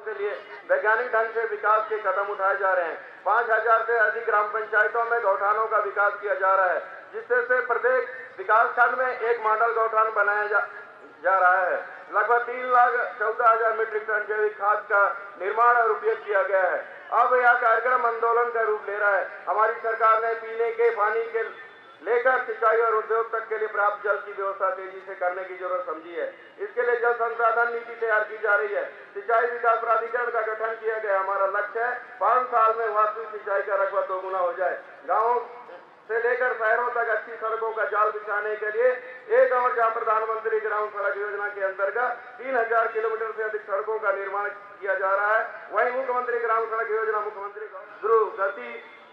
के लिए वैज्ञानिक ढंग से विकास के कदम उठाए जा रहे हैं। 5000 से अधिक ग्राम पंचायतों में गौठानों का विकास किया जा रहा है, जिससे प्रत्येक विकास खंड में एक मॉडल गौठान बनाया जा रहा है। लगभग 3,14,000 मीट्रिक टन जैविक खाद का निर्माण और उपयोग किया गया है। अब यह कार्यक्रम आंदोलन का रूप ले रहा है। हमारी सरकार ने पीने के पानी के लेकर सिंचाई और उद्योग तक के लिए पर्याप्त जल की व्यवस्था तेजी से करने की जरूरत समझी है। इसके लिए जल संसाधन नीति तैयार की जा रही है। सिंचाई विकास प्राधिकरण का गठन किया गया। हमारा लक्ष्य है 5 साल में वास्तविक सिंचाई का रकबा 2 गुना हो जाए। गाँवों से लेकर शहरों तक अच्छी सड़कों का जाल बिछाने के लिए एक और जहां प्रधानमंत्री ग्राम सड़क योजना के अंतर्गत 3000 किलोमीटर से अधिक सड़कों का निर्माण किया जा रहा है, वहीं मुख्यमंत्री ग्राम सड़क योजना मुख्यमंत्री द्रुत गति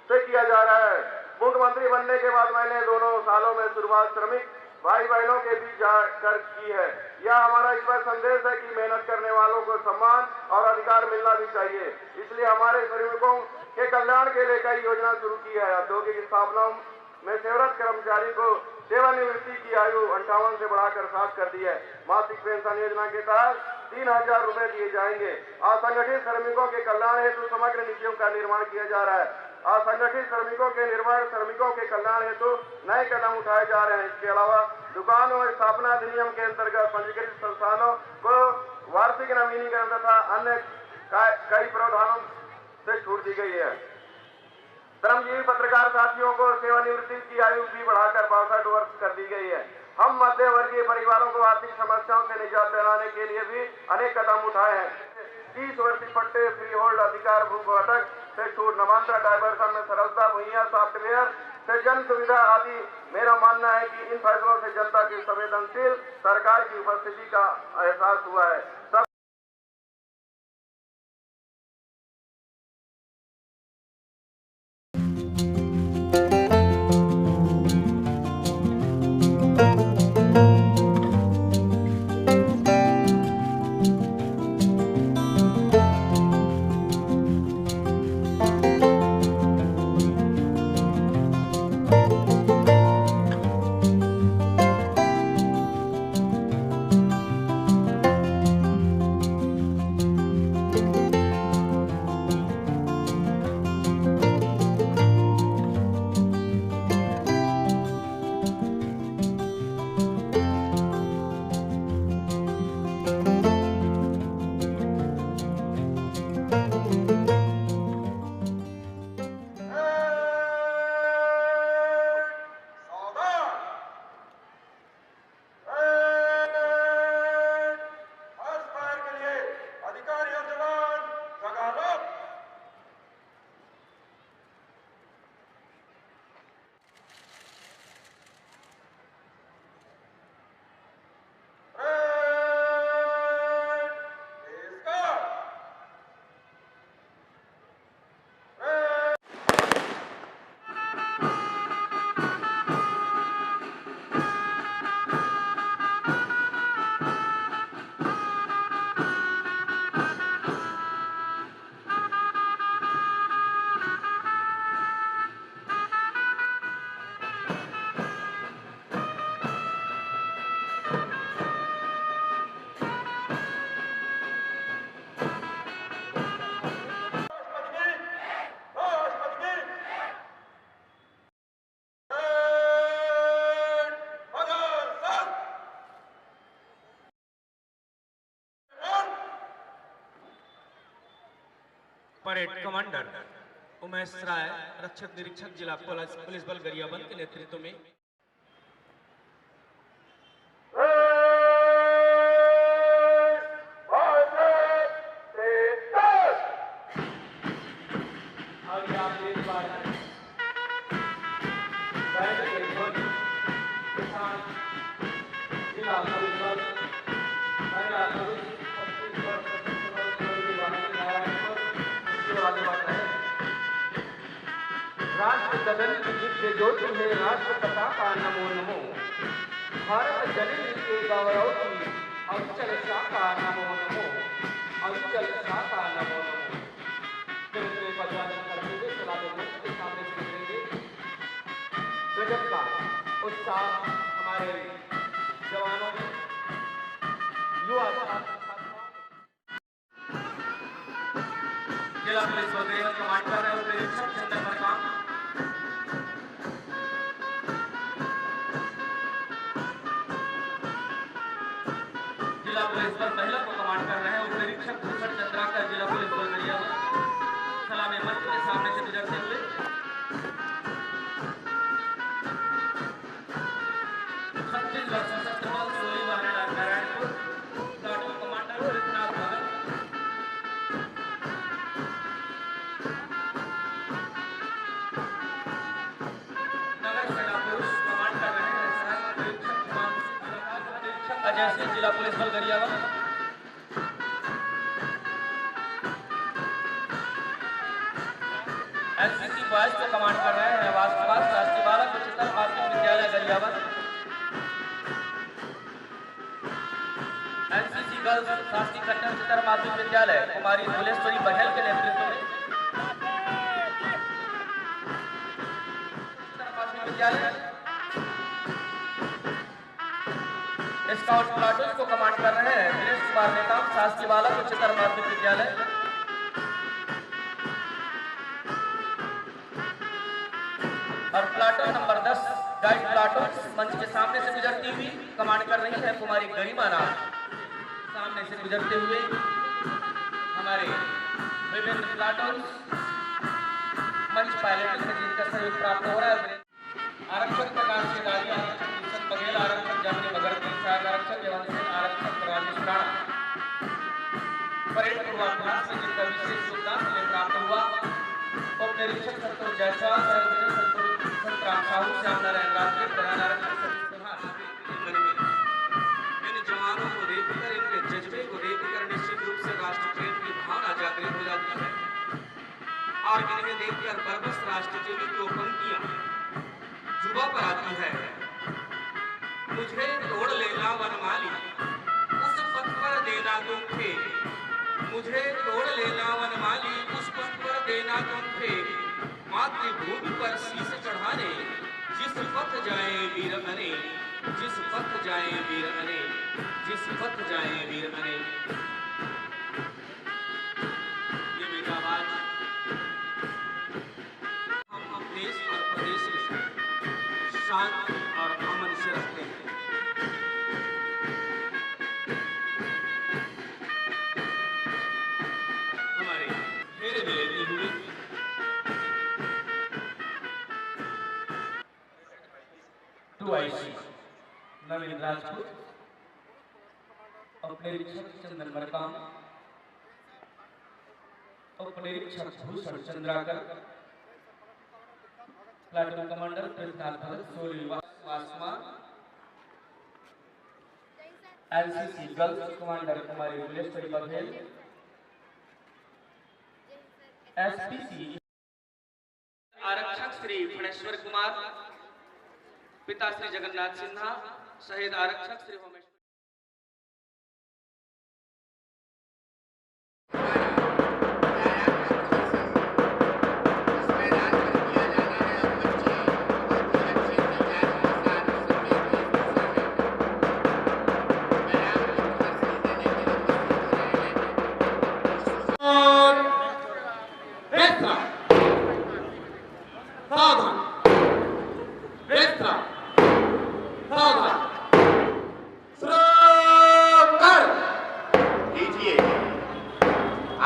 से किया जा रहा है। मुख्यमंत्री बनने के बाद मैंने दोनों सालों में शुरुआत श्रमिक भाई बहनों के बीच जाकर की है। यह हमारा इस पर संदेश है कि मेहनत करने वालों को सम्मान और अधिकार मिलना भी चाहिए। इसलिए हमारे श्रमिकों के कल्याण के लिए कई योजना शुरू की है। औद्योगिक स्थापनाओं में सेवारत कर्मचारी को सेवानिवृत्ति की आयु 58 से बढ़ाकर 60 कर दी है। मासिक पेंशन योजना के तहत 3000 रुपए दिए जाएंगे। असंगठित श्रमिकों के कल्याण हेतु समग्र नीतियों का निर्माण किया जा रहा है। असंगठित श्रमिकों के कल्याण हेतु नए कदम उठाए जा रहे हैं। इसके अलावा दुकान और स्थापना अधिनियम के अंतर्गत पंजीकृत संस्थानों को वार्षिक नवीनीकरण तथा अन्य कई प्रावधानों से छूट दी गई है। श्रमजीवी पत्रकार साथियों को सेवानिवृत्ति की आयु भी बढ़ाकर 62 वर्ष कर दी गई है। हम मध्य वर्गीय परिवारों को आर्थिक समस्याओं से निजात दिलाने के लिए भी अनेक कदम उठाए हैं। 30 वर्षीय पट्टे, फ्री होल्ड अधिकार, भू घटक से छूट, नामांतरण डायवर्सन में सरलता, मुहैया सॉफ्टवेयर से जन सुविधा आदि। मेरा मानना है कि इन फैसलों से जनता की संवेदनशील सरकार की उपस्थिति का एहसास हुआ है। परेड कमांडर उमेश राय, रक्षक निरीक्षक जिला पुलिस बल गरियाबंद के नेतृत्व में राष्ट्र गगन की दिव्य ज्योति है, राष्ट्र कथा का नमो नमो। भारत जननी के गौरव की अविचल शाखा नमो नमो, अविचल शाखा नमो नमो। तिरंगे का जादू करते हुए सलाम मुल्क के सामने से करेंगे। गजब का उत्साह हमारे जवानों में, युवा जिला पुलिस बल गरियाबंद कमांड कर रहे हैं उपनिरीक्षक चंदन मरकाम। जिला पुलिस बल महिला को कमांड कर रहे हैं उपनिरीक्षक भूषण चंद्राकर, जिला पुलिस बल गरियाबंद। सलामी मंच के सामने से गुजरते हुए छत्तीसगढ़ सशस्त्र बल सोली वारणा नारायणपुर प्लाटून कमांडर पृथ्वीनाथ भगत। नगर सेना पुरुष कमांड कर रहे हैं सहायक निरीक्षक अजय सिंह, जिला पुलिस बल गरियाबंद। एनसीसी बॉयज को कमांड कर रहे हैं वास्तवास राष्ट्रीय बालक उच्चतर माध्यमिक विद्यालय गरियाबंद। एनसीसी गर्ल्स शासकीय कन्या उच्चतर माध्यमिक विद्यालय कुमारी फुलेश्वरी बघेल के नेतृत्व में उच्चतर माध्यमिक विद्यालय। स्काउट प्लाटून को कमांड कर रहे हैं दिनेश कुमार नेताम, शासकीय बालक उच्चतर माध्यमिक विद्यालय। और प्लाटून नंबर 10 गाइड प्लाटून मंच के सामने से गुजरती हुई कमांड कर रही है कुमारी गरिमा नाम। सामने से गुजरते हुए हमारे विभिन्न प्लाटून मंच पायलट से जिनका सहयोग प्राप्त हो रहा है। आरक्षक प्रकाश के दादी, आरक्षक किशन बघेल, आरक्षक जमनी मगर, आरक्षक एवं आरक्षक राजेश राणा। परेड पूर्वाभ्यास में जिनका विशेष योगदान हमें प्राप्त हुआ उप निरीक्षक संतोष जायसवाल, संतराम साहू, श्याम नारायण रात्रे, प्रधान आरक्षक सतीश प्रधान। इन जवानों को देखकर, इनके जज्बे को देखकर निश्चित रूप से राष्ट्र प्रेम की भावना जागृत हो जाती है और इन्हें देखकर बरबस राष्ट्र प्रेमी की पंक्तियां जुबा पर आती है। मुझे तोड़ लेना वनमाली, उस पथ पर देना तुम थे। मुझे तोड़ लेना वनमाली, उस पथ पर देना तुम थे। मातृभूमि पर शीश चढ़ाने जिस पथ जाए वीर अने, जिस पथ जाए वीर अने, जिस पथ जाए वीर अने। ये मेरी आवाज हम अपने देश और प्रदेश में शांति और अमन से रखते हैं। हमारे फेरे में लेती हुई नवीन राजपूत, उपनिरीक्षक चंदन मरकाम, उपनिरीक्षक भूषण चंद्राकर, प्लाटून कमांडर पृथ्वीनाथ भगत, सोली वासमा, एनसीसी गर्ल्स कमांडर कुमारी फुलेश्वरी बघेल, एसपीसी आरक्षक श्री फणेश्वर कुमार, पिता श्री जगन्नाथ सिन्हा, शहीद आरक्षक श्री होमेश।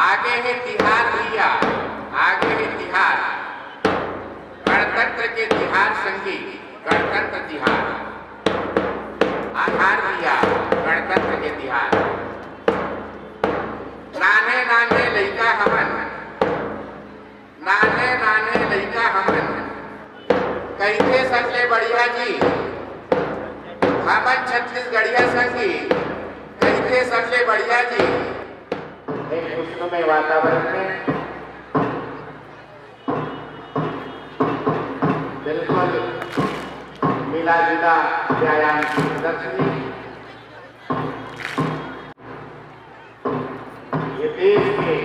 आगे है तिहार भैया, आगे है तिहार, गणतंत्र के तिहार संगी, गणतंत्र तिहार। आधार भैया गणतंत्र के तिहार। नाने नाने लइका हमन, नाने नाने लइका हमन, कैसे सबले बढ़िया जी हमन छत्तीसगढ़िया संगी, कैसे सबले बढ़िया जी। एक खुशनुमे वातावरण में बिल्कुल मिला जुला व्यायाम की प्रदर्शनी। ये देश के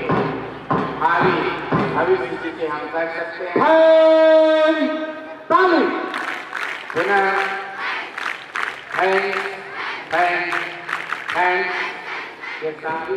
भावी भविष्य से हम कर सकते हैं। ताली पुनः थैंक्स, थैंक्स, थैंक्स। ये काफी